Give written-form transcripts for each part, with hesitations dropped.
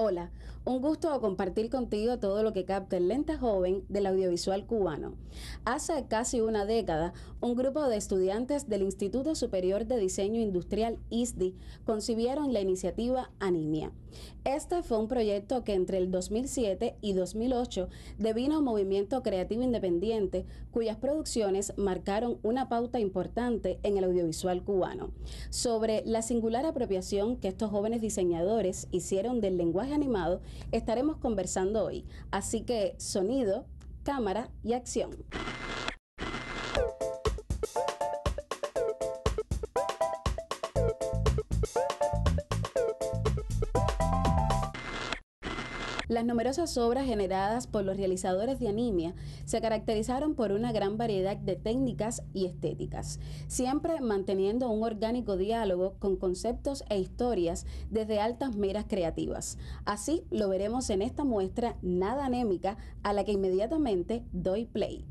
Hola, un gusto compartir contigo todo lo que capta el lente joven del audiovisual cubano. Hace casi una década, un grupo de estudiantes del Instituto Superior de Diseño Industrial ISDI concibieron la iniciativa Animia. Este fue un proyecto que entre el 2007 y 2008 devino un movimiento creativo independiente cuyas producciones marcaron una pauta importante en el audiovisual cubano. Sobre la singular apropiación que estos jóvenes diseñadores hicieron del lenguaje animado, estaremos conversando hoy. Así que sonido, cámara y acción. Las numerosas obras generadas por los realizadores de Animia se caracterizaron por una gran variedad de técnicas y estéticas, siempre manteniendo un orgánico diálogo con conceptos e historias desde altas miras creativas. Así lo veremos en esta muestra nada anémica a la que inmediatamente doy play.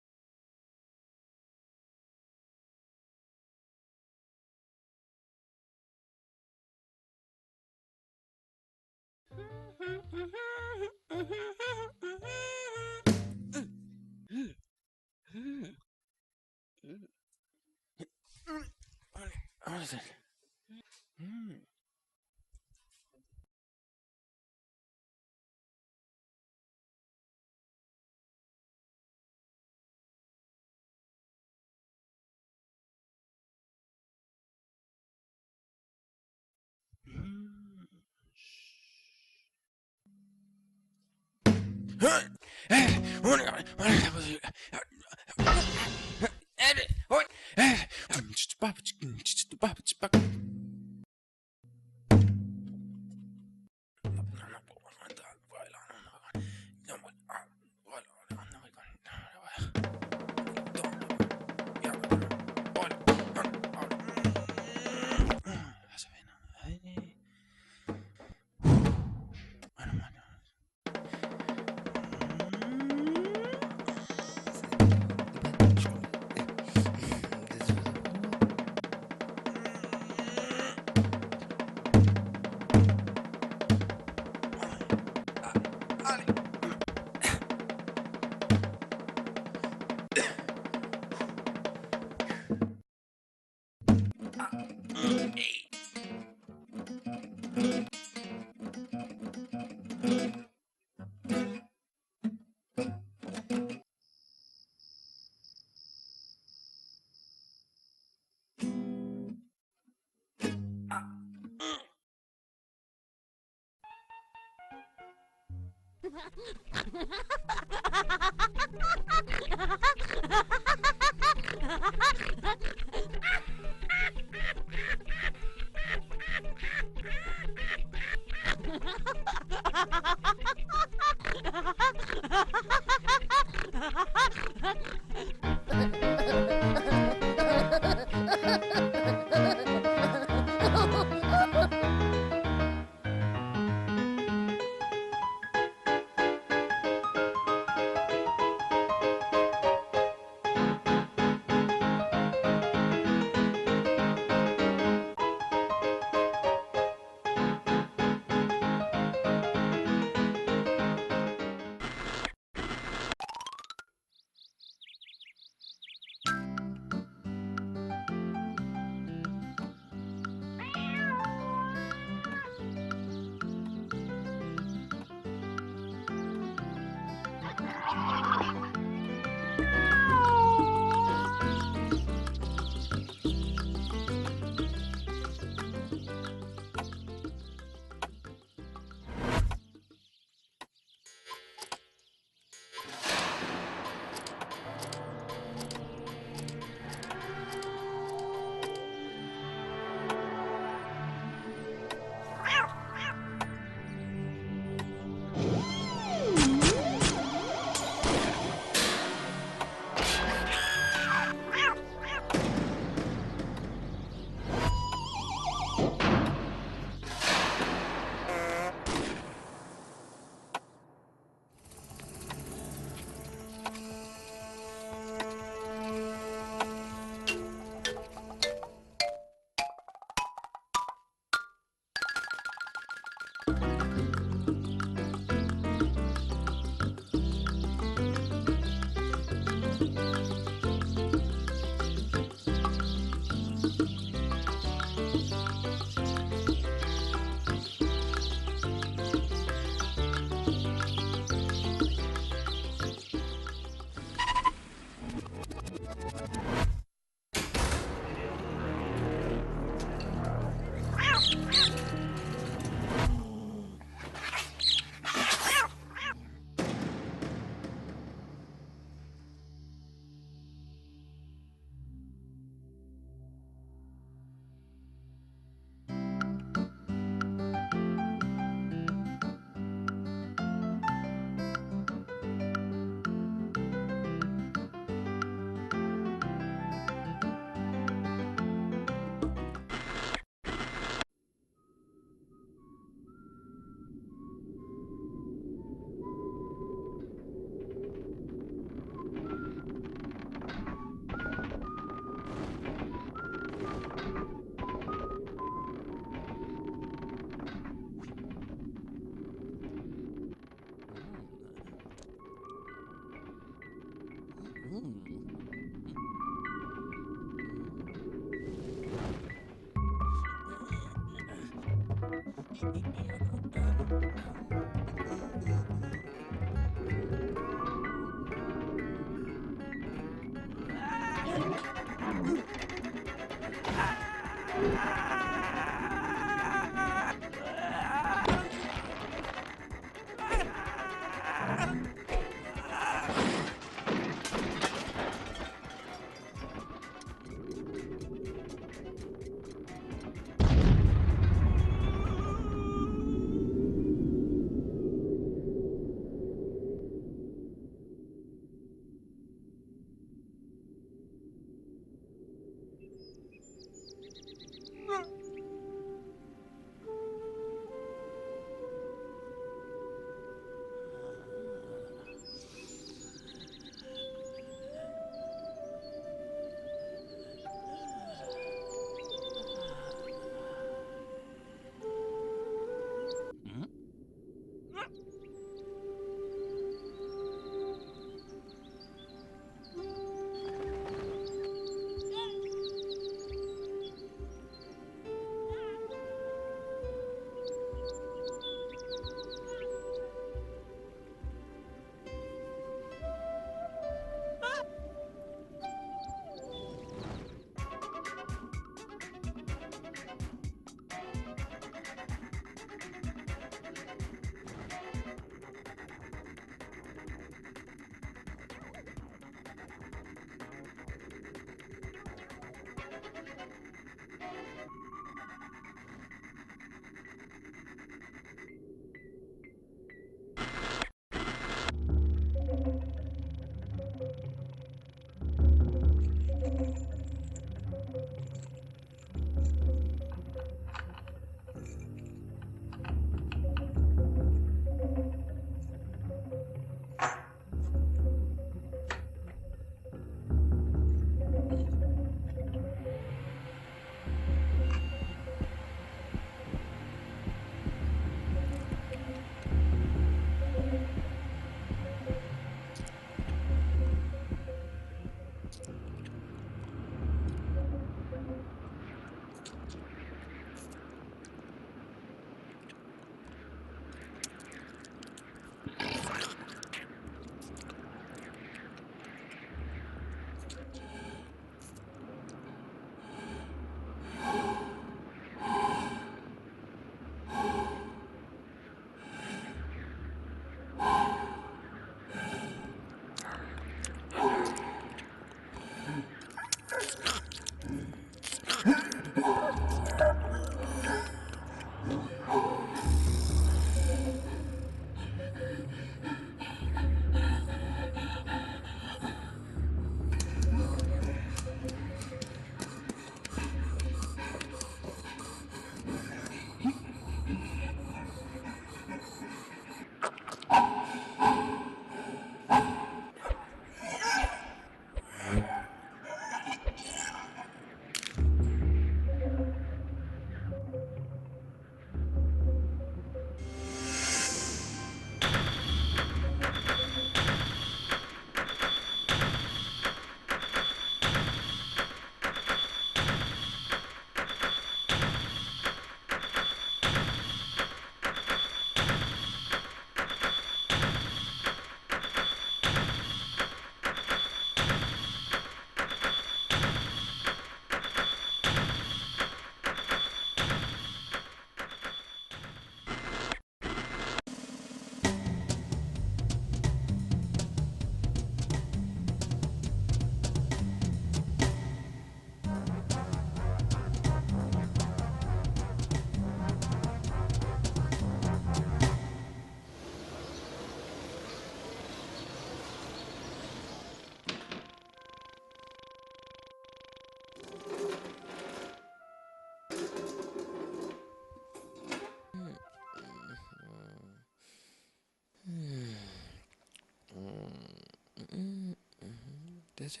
대체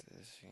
대신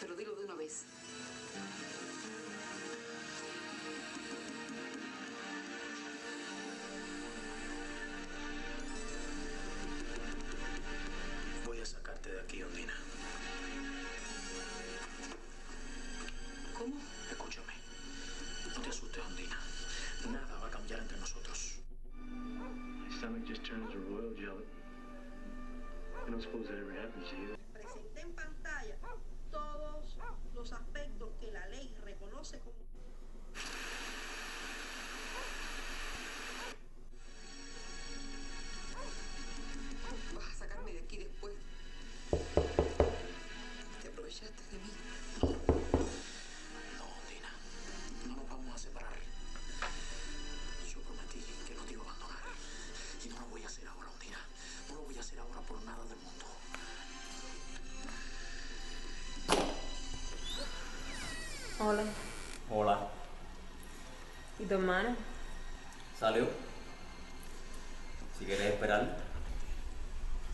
Pero dilo de una vez. Voy a sacarte de aquí, Ondina. ¿Cómo? Escúchame. No te asustes, Ondina. Nada va a cambiar entre nosotros. My stomach just turns to royal jelly. I don't suppose that ever happens to you. Presenté en pantalla todos los aspectos que la ley reconoce como... Vas a sacarme de aquí después. Te aprovechaste de mí. No, Ondina. No nos vamos a separar. Yo prometí que no te iba a abandonar. Y no lo voy a hacer ahora, Ondina. No lo voy a hacer ahora por nada del mundo. Hola. Hola, ¿Y tu hermana? ¿salió? Si quieres esperar,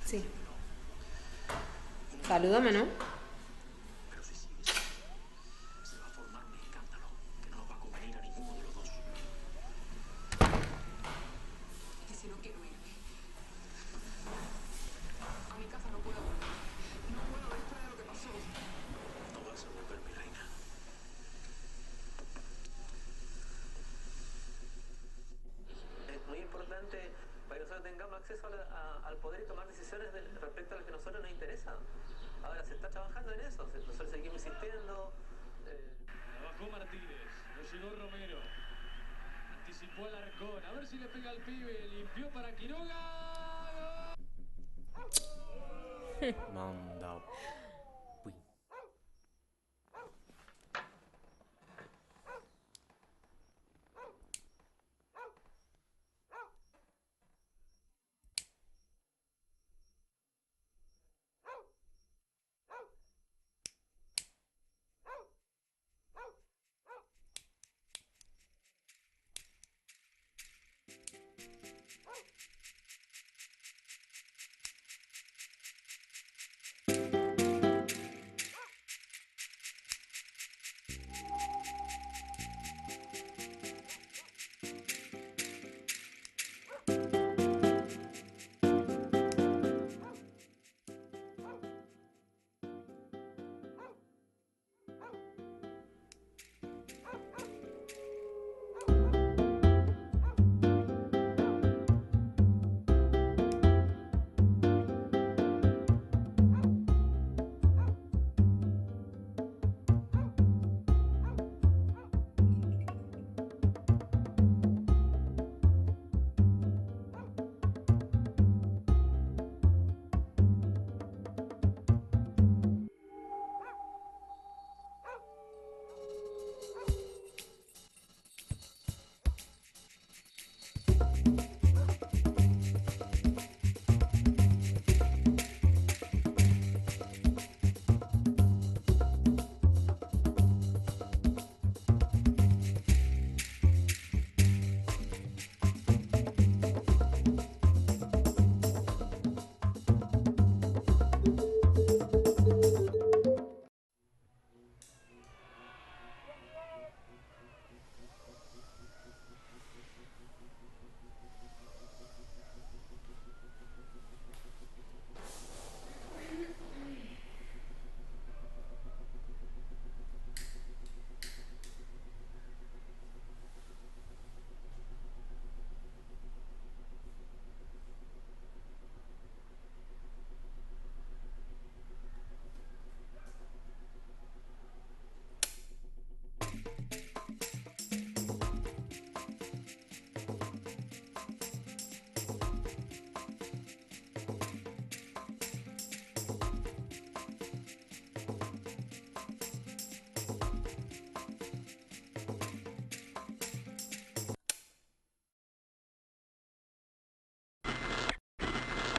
Sí. Salúdame, ¿no? Pero si sigues, se va a formar un escándalo que no nos va a convenir a ninguno de los dos. Y si no quiero irme. A mi casa no puedo volver. No puedo después de lo que pasó. No vas a volver, mi reina. Es muy importante para que nosotros tengamos acceso al poder y tomar decisiones respecto a lo que a nosotros nos interesa. Ahora se está trabajando en eso, nosotros seguimos insistiendo. Trabajó Martínez, lo llegó Romero, anticipó al Arcón, a ver si le pega al pibe, limpió para Quiroga. manda. Uy.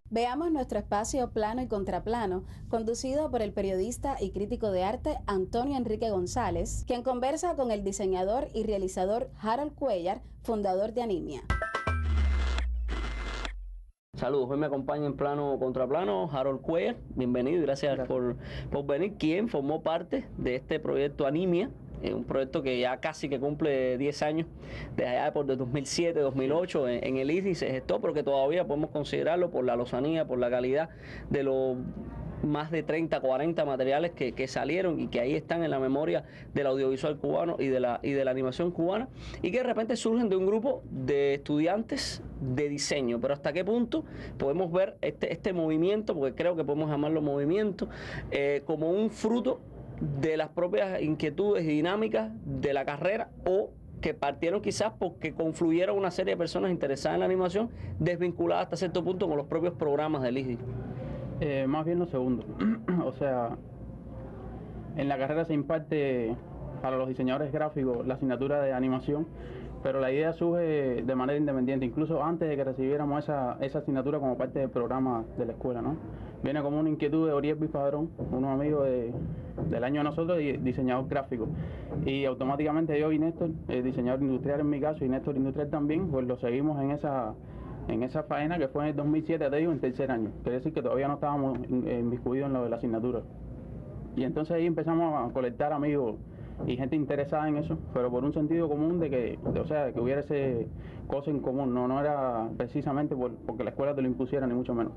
Veamos nuestro espacio Plano y Contraplano, conducido por el periodista y crítico de arte Antonio Enrique González, quien conversa con el diseñador y realizador Harold Cuellar, fundador de Animia. Saludos, hoy me acompaña en Plano Contraplano Harold Cuellar, bienvenido y gracias por venir, quien formó parte de este proyecto Animia, un proyecto que ya casi que cumple 10 años, desde allá por 2007, 2008 en el ISDI se gestó, pero que todavía podemos considerarlo por la lozanía, por la calidad de los más de 30, 40 materiales que salieron y que ahí están en la memoria del audiovisual cubano y de la animación cubana, y que de repente surgen de un grupo de estudiantes de diseño. Pero hasta qué punto podemos ver este movimiento, porque creo que podemos llamarlo movimiento, como un fruto de las propias inquietudes y dinámicas de la carrera, o que partieron quizás porque confluyeron una serie de personas interesadas en la animación, desvinculadas hasta cierto punto con los propios programas del ISDI. Más bien lo segundo. O sea, en la carrera se imparte para los diseñadores gráficos la asignatura de animación, pero la idea surge de manera independiente, incluso antes de que recibiéramos esa asignatura como parte del programa de la escuela, ¿no? Viene como una inquietud de Oriel Bipadrón, unos amigos del año de nosotros, y diseñador gráfico. Y automáticamente yo y Néstor, diseñador industrial en mi caso, y Néstor industrial también, pues lo seguimos en esa faena que fue en el 2007, te digo, en tercer año. Quiere decir que todavía no estábamos inmiscuidos en lo de la asignatura. Y entonces ahí empezamos a colectar amigos y gente interesada en eso, pero por un sentido común de que hubiera ese cosa en común, no era precisamente porque la escuela te lo impusiera, ni mucho menos.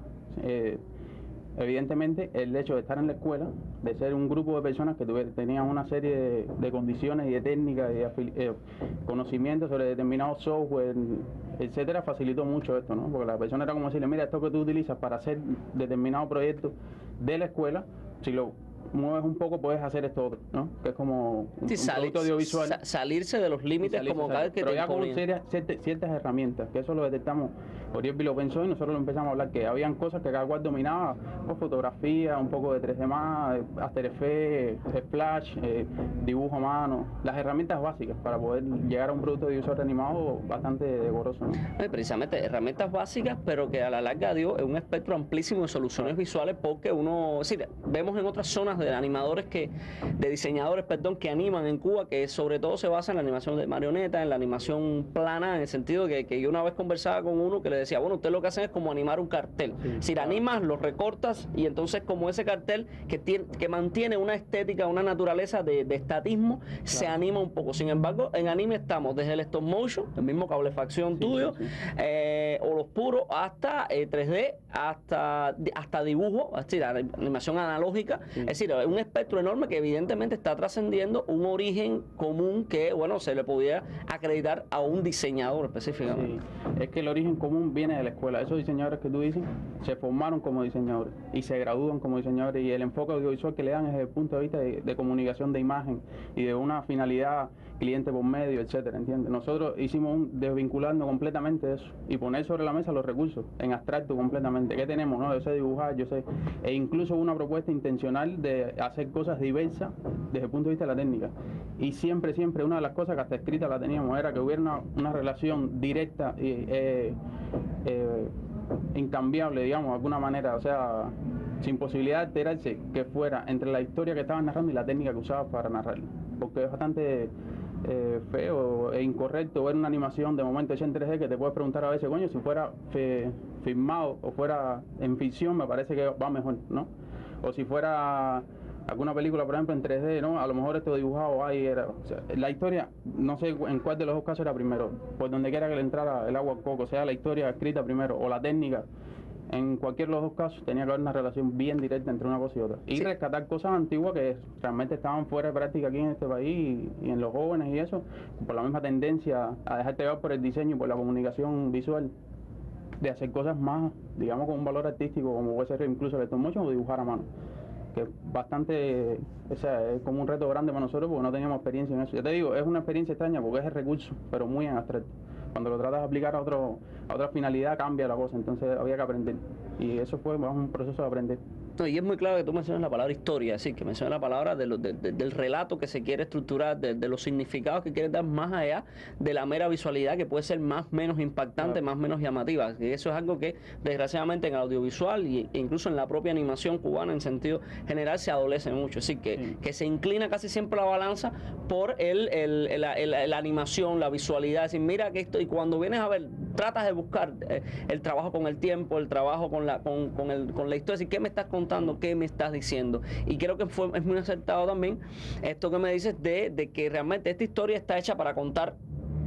Evidentemente, el hecho de estar en la escuela, de ser un grupo de personas que tenían una serie de condiciones y de técnicas y de conocimientos sobre determinados software, etcétera, facilitó mucho esto, ¿no? Porque la persona era como decirle, mira, esto que tú utilizas para hacer determinado proyecto de la escuela, si lo mueves un poco puedes hacer esto otro, ¿no? Que es como un producto audiovisual. Salirse de los límites como cada que pero te ya con imponían. ciertas herramientas, que eso lo detectamos. Oriel lo pensó y nosotros lo empezamos a hablar, que habían cosas que cada cual dominaba, fotografía, un poco de 3D más, After Effects, Flash, dibujo a mano, las herramientas básicas para poder llegar a un producto audiovisual animado bastante decoroso, ¿no? Precisamente herramientas básicas, pero que a la larga dio un espectro amplísimo de soluciones visuales, porque uno, es decir, vemos en otras zonas de animadores de diseñadores, que animan en Cuba, que sobre todo se basa en la animación de marioneta, en la animación plana, en el sentido que yo una vez conversaba con uno que le decía, bueno, ustedes lo que hacen es como animar un cartel. Si la animas, lo recortas, y entonces como ese cartel que mantiene una estética, una naturaleza de estatismo, se anima un poco. Sin embargo, en anime estamos desde el stop motion, el mismo cablefacción tuyo, o los puros, hasta 3D, hasta dibujo, es decir, animación analógica. Es decir, es un espectro enorme que evidentemente está trascendiendo un origen común que, bueno, se le pudiera acreditar a un diseñador específicamente. Sí. Es que el origen común viene de la escuela. Esos diseñadores que tú dices se formaron como diseñadores y se gradúan como diseñadores, y el enfoque audiovisual que le dan es desde el punto de vista de comunicación de imagen y de una finalidad cliente por medio, etcétera, ¿entiendes? Nosotros hicimos desvinculando completamente eso y poner sobre la mesa los recursos en abstracto completamente. ¿Qué tenemos? ¿No? Yo sé dibujar, e incluso una propuesta intencional de hacer cosas diversas desde el punto de vista de la técnica. Y siempre una de las cosas que hasta escrita la teníamos era que hubiera una relación directa y incambiable, digamos, de alguna manera, o sea, sin posibilidad de alterarse, que fuera entre la historia que estabas narrando y la técnica que usabas para narrarla. Porque es bastante feo e incorrecto ver una animación de momento hecha en 3D que te puedes preguntar a veces, coño, si fuera filmado o fuera en ficción me parece que va mejor, ¿no? O si fuera alguna película, por ejemplo, en 3D, ¿no? A lo mejor esto dibujado ahí era... O sea, la historia, no sé en cuál de los dos casos era primero, por donde quiera que le entrara el agua al coco, sea la historia escrita primero o la técnica. En cualquiera de los dos casos tenía que haber una relación bien directa entre una cosa y otra. Y rescatar cosas antiguas que realmente estaban fuera de práctica aquí en este país y en los jóvenes y eso, por la misma tendencia a dejarte llevar por el diseño y por la comunicación visual, de hacer cosas más, digamos, con un valor artístico, como puede ser incluso el stop motion o dibujar a mano. Que es bastante, o sea, es como un reto grande para nosotros porque no teníamos experiencia en eso. Ya te digo, es una experiencia extraña porque es el recurso, pero muy en abstracto. Cuando lo tratas de aplicar a otra finalidad cambia la cosa, entonces había que aprender. Y eso fue un proceso de aprender. No, y es muy claro que tú mencionas la palabra historia, es decir, que mencionas la palabra del relato que se quiere estructurar, de los significados que quieres dar más allá de la mera visualidad, que puede ser más menos impactante, más menos llamativa. Y eso es algo que desgraciadamente en el audiovisual e incluso en la propia animación cubana en sentido general se adolece mucho. Es decir, que se inclina casi siempre la balanza por la animación, la visualidad. Es decir, mira que esto, y cuando vienes a ver, tratas de buscar el trabajo con el tiempo, el trabajo con la historia, es decir, ¿qué me estás contando? ¿Qué me estás diciendo? Y creo que es muy acertado también esto que me dices de que realmente esta historia está hecha para contar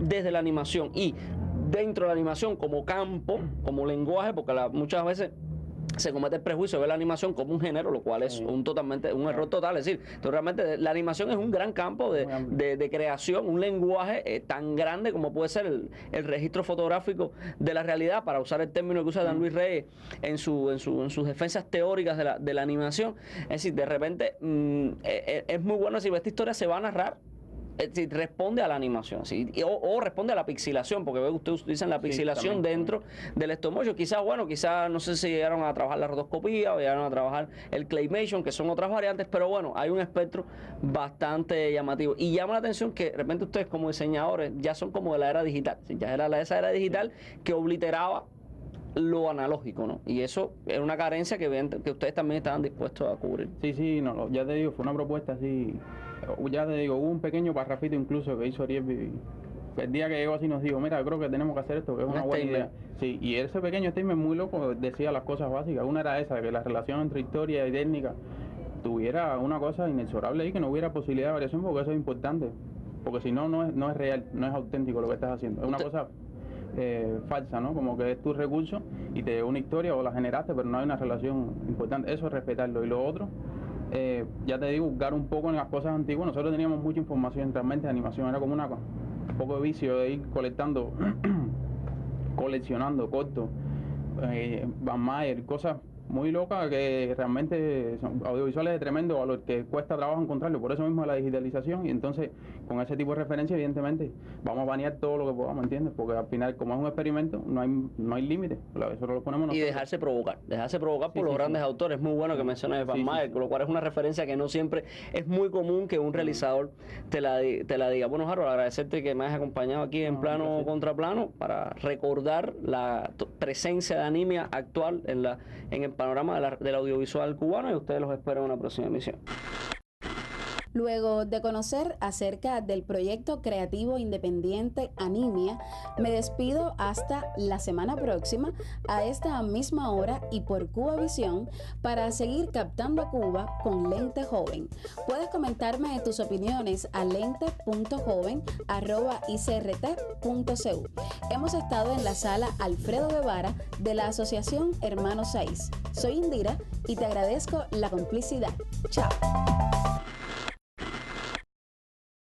desde la animación y dentro de la animación como campo, como lenguaje, porque muchas veces se comete el prejuicio de ver la animación como un género, lo cual es un error total. Es decir, realmente la animación es un gran campo de creación, un lenguaje tan grande como puede ser el registro fotográfico de la realidad, para usar el término que usa Dan Luis Reyes en sus defensas teóricas de la animación. Es decir, de repente es muy bueno decir, esta historia se va a narrar. Es decir, responde a la animación, ¿sí? o responde a la pixilación, porque ustedes dicen la pixilación dentro del stop motion. Quizás no sé si llegaron a trabajar la rotoscopía o llegaron a trabajar el claymation, que son otras variantes, pero bueno, hay un espectro bastante llamativo. Y llama la atención que de repente ustedes como diseñadores ya son como de la era digital, ¿sí? Ya era esa era digital que obliteraba lo analógico, ¿no? Y eso era una carencia que ustedes también estaban dispuestos a cubrir. Sí, no, ya te digo, fue una propuesta así. Ya te digo, hubo un pequeño parrafito incluso que hizo Ariel. El día que llegó así nos dijo, mira, creo que tenemos que hacer esto, que es una buena idea. Sí, y ese pequeño statement muy loco decía las cosas básicas. Una era esa, que la relación entre historia y técnica tuviera una cosa inexorable y que no hubiera posibilidad de variación, porque eso es importante. Porque si no, no es real, no es auténtico lo que estás haciendo. Es una cosa falsa, ¿no? Como que es tu recurso y te una historia o la generaste, pero no hay una relación importante. Eso es respetarlo. Y lo otro, ya te digo, buscar un poco en las cosas antiguas. Nosotros teníamos mucha información realmente de animación, era como un poco de vicio de ir coleccionando cortos, Van Mayer, cosas muy locas que realmente son audiovisuales de tremendo valor, que cuesta trabajo encontrarlo, por eso mismo la digitalización. Y entonces con ese tipo de referencia evidentemente vamos a banear todo lo que podamos, ¿entiendes? Porque al final, como es un experimento, no hay límite, eso lo ponemos nosotros. Y dejarse provocar por los grandes autores. Muy bueno que menciones Van Mayer, lo cual es una referencia que no siempre es muy común que un realizador te la diga. Bueno, Harold, agradecerte que me hayas acompañado aquí en Plano Contra Plano para recordar la presencia de Animia actual en el panorama del audiovisual cubano, y ustedes los espero en una próxima emisión. Luego de conocer acerca del proyecto creativo independiente Animia, me despido hasta la semana próxima a esta misma hora y por Cubavisión para seguir captando Cuba con Lente Joven. Puedes comentarme tus opiniones a lente.joven@icrt.cu. Hemos estado en la sala Alfredo Guevara de la Asociación Hermanos 6. Soy Indira y te agradezco la complicidad. Chao.